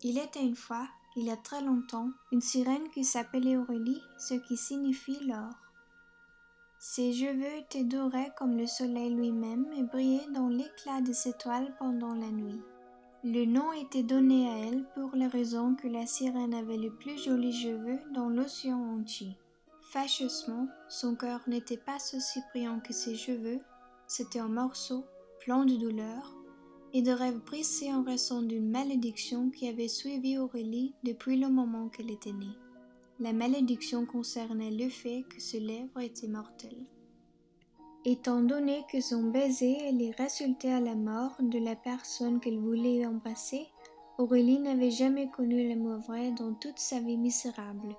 Il était une fois, il y a très longtemps, une sirène qui s'appelait Aurélie, ce qui signifie l'or. Ses cheveux étaient dorés comme le soleil lui-même et brillaient dans l'éclat des étoiles pendant la nuit. Le nom était donné à elle pour la raison que la sirène avait les plus jolis cheveux dans l'océan entier. Fâcheusement, son cœur n'était pas aussi brillant que ses cheveux, c'était un morceau, plein de douleur, et de rêves brisés en raison d'une malédiction qui avait suivi Aurélie depuis le moment qu'elle était née. La malédiction concernait le fait que ses lèvres étaient mortelles. Étant donné que son baiser allait résulter à la mort de la personne qu'elle voulait embrasser, Aurélie n'avait jamais connu l'amour vrai dans toute sa vie misérable,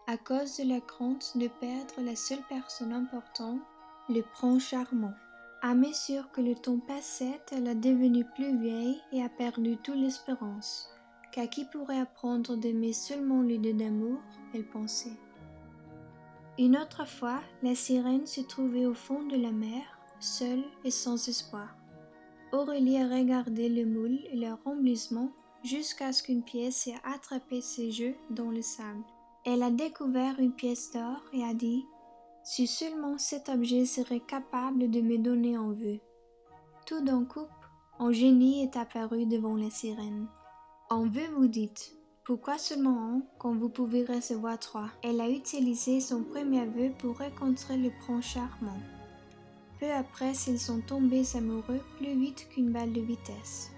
à cause de la crainte de perdre la seule personne importante, le prince charmant. À mesure que le temps passait, elle est devenue plus vieille et a perdu toute l'espérance, car qui pourrait apprendre d'aimer seulement le dieu d'amour, elle pensait. Une autre fois, la sirène se trouvait au fond de la mer, seule et sans espoir. Aurélie a regardé le moule et le remplissement jusqu'à ce qu'une pièce ait attrapé ses yeux dans le sable. Elle a découvert une pièce d'or et a dit « Si seulement cet objet serait capable de me donner un vœu. » Tout d'un coup, un génie est apparu devant la sirène. « Un vœu, vous dites ? Pourquoi seulement un quand vous pouvez recevoir 3 ?» Elle a utilisé son premier vœu pour rencontrer le prince charmant. Peu après, ils sont tombés amoureux plus vite qu'une balle de vitesse.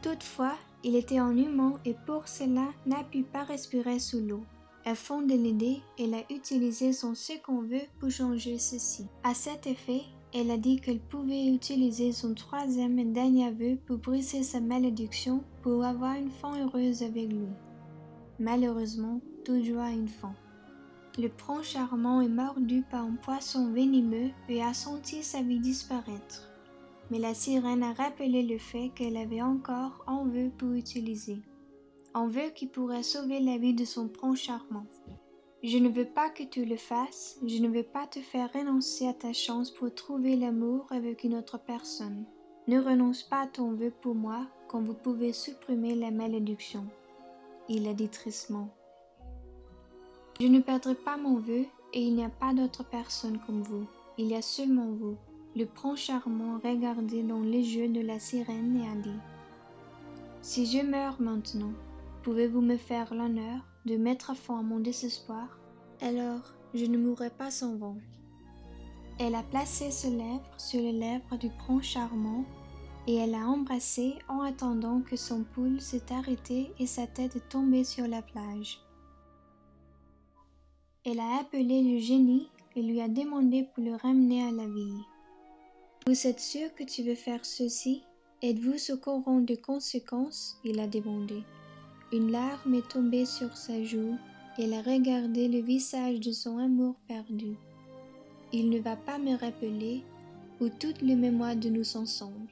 Toutefois, il était un humain et pour cela n'a pu pas respirer sous l'eau. Afin de l'aider, elle a utilisé son second vœu pour changer ceci. À cet effet, elle a dit qu'elle pouvait utiliser son troisième et dernier vœu pour briser sa malédiction pour avoir une fin heureuse avec lui. Malheureusement, toute joie a une fin. Le prince charmant est mordu par un poisson venimeux et a senti sa vie disparaître. Mais la sirène a rappelé le fait qu'elle avait encore un vœu pour utiliser. Un vœu qui pourrait sauver la vie de son prince charmant. Je ne veux pas que tu le fasses, je ne veux pas te faire renoncer à ta chance pour trouver l'amour avec une autre personne. Ne renonce pas à ton vœu pour moi quand vous pouvez supprimer la malédiction. Il a dit tristement. Je ne perdrai pas mon vœu et il n'y a pas d'autre personne comme vous. Il y a seulement vous. Le prince charmant regardait dans les yeux de la sirène et a dit « Si je meurs maintenant, pouvez-vous me faire l'honneur de mettre fin à mon désespoir? Alors, je ne mourrai pas sans vous. » Elle a placé ses lèvres sur les lèvres du prince charmant et elle l'a embrassé en attendant que son pouls s'est arrêté et sa tête est tombée sur la plage. Elle a appelé le génie et lui a demandé pour le ramener à la vie. « Vous êtes sûr que tu veux faire ceci? Êtes-vous au courant des conséquences ?» il a demandé. Une larme est tombée sur sa joue et elle a regardé le visage de son amour perdu. « Il ne va pas me rappeler ou toute la mémoire de nous ensemble. »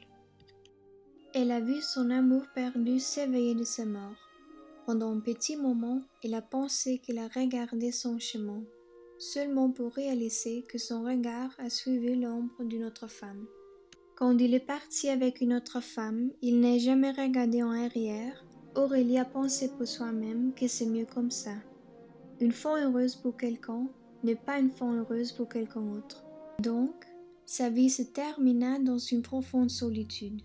Elle a vu son amour perdu s'éveiller de sa mort. Pendant un petit moment, elle a pensé qu'elle a regardé son chemin, seulement pour réaliser que son regard a suivi l'ombre d'une autre femme. Quand il est parti avec une autre femme, il n'a jamais regardé en arrière. Aurélie a pensé pour soi-même que c'est mieux comme ça. Une fin heureuse pour quelqu'un n'est pas une fin heureuse pour quelqu'un autre. Donc, sa vie se termina dans une profonde solitude.